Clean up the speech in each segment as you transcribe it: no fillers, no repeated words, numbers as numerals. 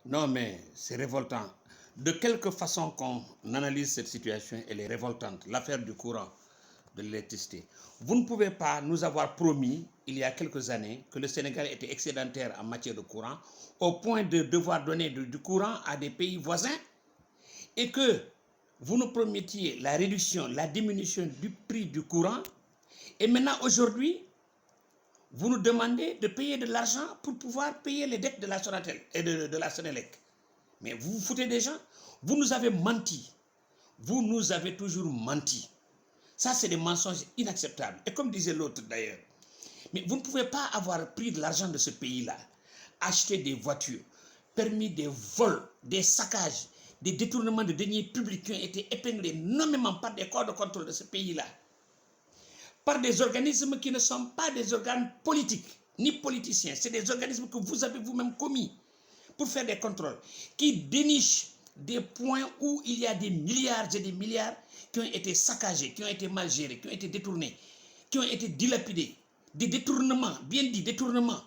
Non, mais c'est révoltant. De quelque façon qu'on analyse cette situation, elle est révoltante. L'affaire du courant, de l'électricité. Vous ne pouvez pas nous avoir promis, il y a quelques années, que le Sénégal était excédentaire en matière de courant, au point de devoir donner du courant à des pays voisins, et que vous nous promettiez la réduction, la diminution du prix du courant, et maintenant, aujourd'hui, vous nous demandez de payer de l'argent pour pouvoir payer les dettes de la Sonatel et de la Sénélec. Mais vous vous foutez des gens. Vous nous avez menti. Vous nous avez toujours menti. Ça, c'est des mensonges inacceptables. Et comme disait l'autre d'ailleurs, mais vous ne pouvez pas avoir pris de l'argent de ce pays-là, acheter des voitures, permis des vols, des saccages, des détournements de deniers publics qui ont été épinglés nommément par des corps de contrôle de ce pays-là, par des organismes qui ne sont pas des organes politiques, ni politiciens. C'est des organismes que vous avez vous-même commis pour faire des contrôles, qui dénichent des points où il y a des milliards et des milliards qui ont été saccagés, qui ont été mal gérés, qui ont été détournés, qui ont été dilapidés. Des détournements, bien dit, détournements.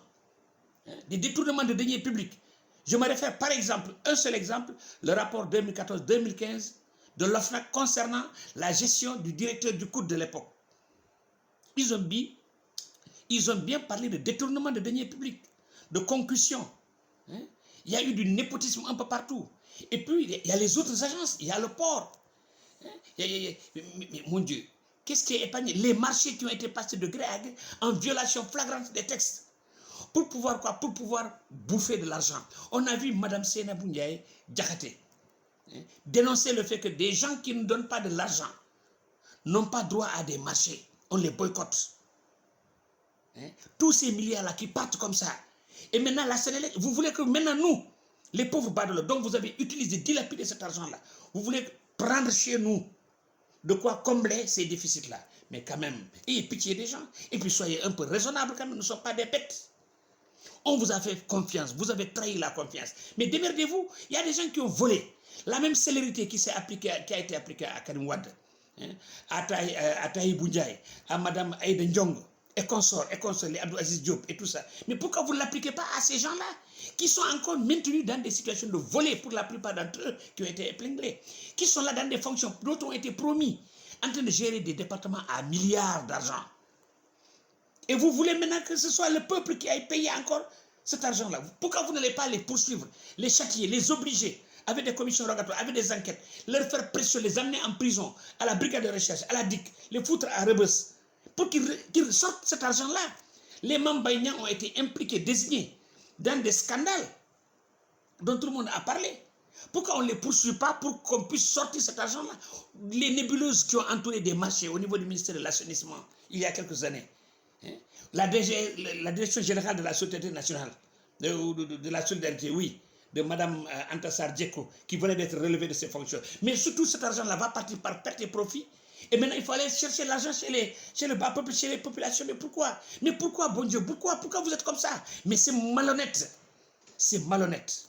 Des détournements de deniers publics. Je me réfère par exemple, un seul exemple, le rapport 2014-2015 de l'OFNAC concernant la gestion du directeur du COUD de l'époque. Ils ont bien parlé de détournement de deniers publics, de concussion. Il y a eu du népotisme un peu partout. Et puis, il y a les autres agences, il y a le port. Mais mon Dieu, qu'est-ce qui est épargné? Les marchés qui ont été passés de gré à gré en violation flagrante des textes. Pour pouvoir quoi? Pour pouvoir bouffer de l'argent. On a vu Mme Seynabou Ndiaye Diakhaté dénoncer le fait que des gens qui ne donnent pas de l'argent n'ont pas droit à des marchés. On les boycotte. Tous ces milliards-là qui partent comme ça. Et maintenant, la Sénélec, vous voulez que maintenant nous, les pauvres badolos, dont vous avez utilisé, dilapidé cet argent-là, vous voulez prendre chez nous de quoi combler ces déficits-là. Mais quand même, ayez pitié des gens. Et puis soyez un peu raisonnables quand même, nous ne sommes pas des bêtes. On vous a fait confiance, vous avez trahi la confiance. Mais démerdez-vous, il y a des gens qui ont volé. La même célérité qui a été appliquée à Karim Wade, à Tahibou Ndiaye, à Mme Aïda Ndiong, et consorts, les Abdou Aziz Diop et tout ça. Mais pourquoi vous ne l'appliquez pas à ces gens-là qui sont encore maintenus dans des situations de voler pour la plupart d'entre eux qui ont été épinglés, qui sont là dans des fonctions, d'autres ont été promis, en train de gérer des départements à milliards d'argent. Et vous voulez maintenant que ce soit le peuple qui aille payer encore cet argent-là. Pourquoi vous n'allez pas les poursuivre, les châtier, les obliger avec des commissions rogatoires, avec des enquêtes, leur faire pression, les amener en prison, à la brigade de recherche, à la DIC, les foutre à Rebeuss, pour qu'ils sortent cet argent-là. Les Mambaïniens ont été impliqués, désignés dans des scandales dont tout le monde a parlé. Pourquoi on ne les poursuit pas pour qu'on puisse sortir cet argent-là? Les nébuleuses qui ont entouré des marchés au niveau du ministère de l'Assainissement il y a quelques années. La Direction générale de la Société nationale, de la solidarité, oui, de Mme Antassar Djeko, qui venait d'être relevée de ses fonctions. Mais surtout, cet argent-là va partir par perte et profit. Et maintenant, il faut aller chercher l'argent chez le bas peuple, chez les populations. Mais pourquoi? Mais pourquoi, bon Dieu? Pourquoi vous êtes comme ça? Mais c'est malhonnête. C'est malhonnête.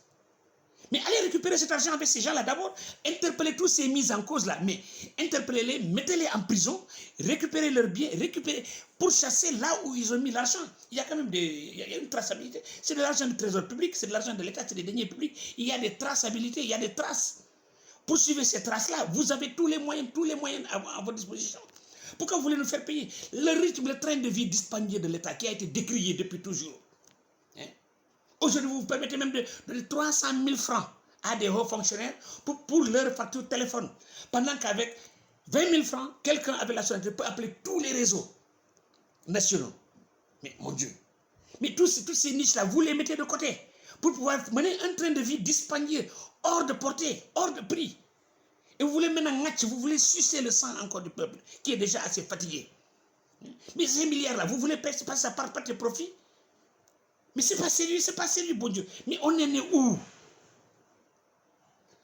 Mais allez récupérer cet argent avec ces gens-là d'abord. Interpellez tous ces mises en cause-là. Mais interpellez-les, mettez-les en prison, récupérez leurs biens, récupérez pour chasser là où ils ont mis l'argent. Il y a quand même il y a une traçabilité. C'est de l'argent du trésor public, c'est de l'argent de l'État, c'est des deniers publics. Il y a des traçabilités, il y a des traces. Poursuivez ces traces-là. Vous avez tous les moyens à votre disposition. Pourquoi vous voulez nous faire payer le rythme, le train de vie dispendieux de l'État qui a été décrié depuis toujours? Aujourd'hui, vous vous permettez même de donner 300 000 francs à des hauts fonctionnaires pour leur facture téléphone. Pendant qu'avec 20 000 francs, quelqu'un avec la Sonatel peut appeler tous les réseaux nationaux. Mais mon Dieu. Mais toutes ces niches-là, vous les mettez de côté pour pouvoir mener un train de vie dispendieux, hors de portée, hors de prix. Et vous voulez maintenant vous voulez sucer le sang encore du peuple qui est déjà assez fatigué. Mais ces milliards-là, vous voulez passer ça par tes profits? Mais c'est pas sérieux, bon Dieu. Mais on est né où?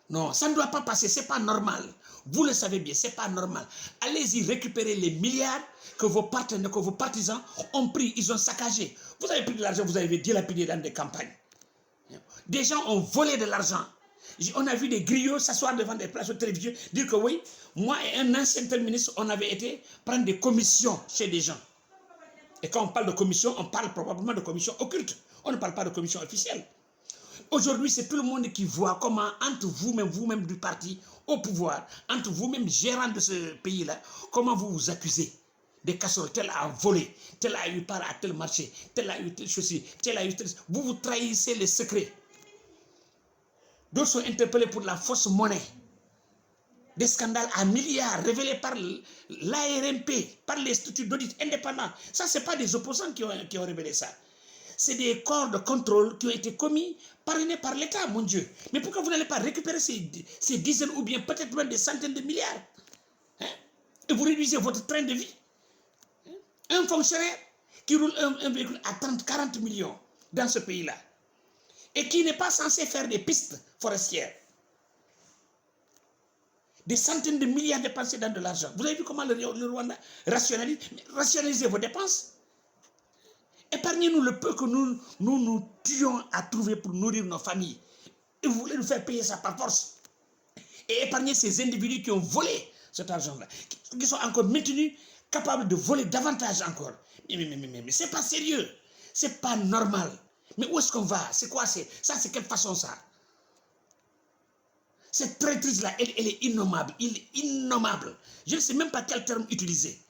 Non, ça ne doit pas passer, c'est pas normal. Vous le savez bien, c'est pas normal. Allez-y récupérer les milliards que vos partenaires, que vos partisans ont pris, ils ont saccagé. Vous avez pris de l'argent, vous avez dilapidé dans des campagnes. Des gens ont volé de l'argent. On a vu des griots s'asseoir devant des places de télévision, dire que oui, moi et un ancien tel ministre, on avait été prendre des commissions chez des gens. Et quand on parle de commission, on parle probablement de commission occulte. On ne parle pas de commission officielle. Aujourd'hui, c'est tout le monde qui voit comment, entre vous-même du parti au pouvoir, entre vous-même gérants de ce pays-là, comment vous vous accusez des casseroles. Tel a volé, tel a eu part à tel marché, tel a eu telle chose, tel a eu tel... Vous vous trahissez les secrets. D'autres sont interpellés pour la fausse monnaie. Des scandales à milliards révélés par l'ARMP, par les structures d'audit indépendants. Ça, ce n'est pas des opposants qui ont révélé ça. C'est des corps de contrôle qui ont été commis, parrainés par l'État, mon Dieu. Mais pourquoi vous n'allez pas récupérer ces dizaines ou bien peut-être même des centaines de milliards, hein? Et vous réduisez votre train de vie, hein? Un fonctionnaire qui roule un véhicule à 30-40 millions dans ce pays-là et qui n'est pas censé faire des pistes forestières. Des centaines de milliards dépensés dans de l'argent. Vous avez vu comment le Rwanda rationalise? Rationalisez vos dépenses. Épargnez-nous le peu que nous tuons à trouver pour nourrir nos familles. Et vous voulez nous faire payer ça par force. Et épargnez ces individus qui ont volé cet argent-là, qui sont encore maintenus, capables de voler davantage encore. Mais c'est pas sérieux. C'est pas normal. Mais où est-ce qu'on va? C'est quoi? Ça, c'est quelle façon ça? Cette traîtrise-là, elle est innommable. Il est innommable. Je ne sais même pas quel terme utiliser.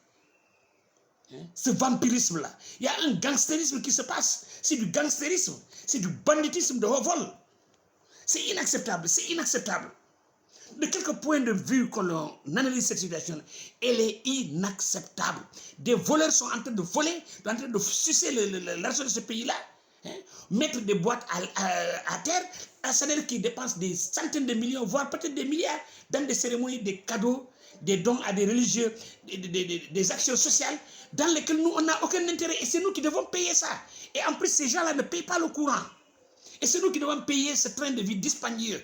Ce vampirisme-là. Il y a un gangstérisme qui se passe. C'est du gangstérisme. C'est du banditisme de haut vol. C'est inacceptable. C'est inacceptable. De quelque point de vue que l'on analyse cette situation, elle est inacceptable. Des voleurs sont en train de voler, en train de sucer l'argent de ce pays-là, hein, mettre des boîtes à terre, un salaire qui dépense des centaines de millions, voire peut-être des milliards, dans des cérémonies, des cadeaux, des dons à des religieux, des actions sociales, dans lesquelles nous, on n'a aucun intérêt. Et c'est nous qui devons payer ça. Et en plus, ces gens-là ne payent pas le courant. Et c'est nous qui devons payer ce train de vie dispendieux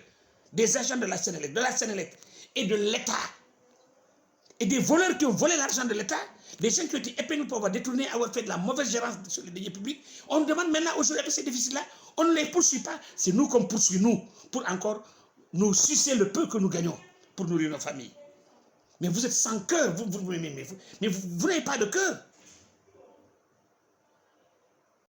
des agents de la Sénélec et de l'État. Et des voleurs qui ont volé l'argent de l'État, des gens qui ont été épinglés pour avoir détourné, avoir fait de la mauvaise gérance sur les deniers publics. On demande maintenant aujourd'hui avec ces déficits-là, on ne les poursuit pas. C'est nous qu'on poursuit, nous, pour encore nous sucer le peu que nous gagnons pour nourrir nos familles. Mais vous êtes sans cœur, vous n'avez pas de cœur.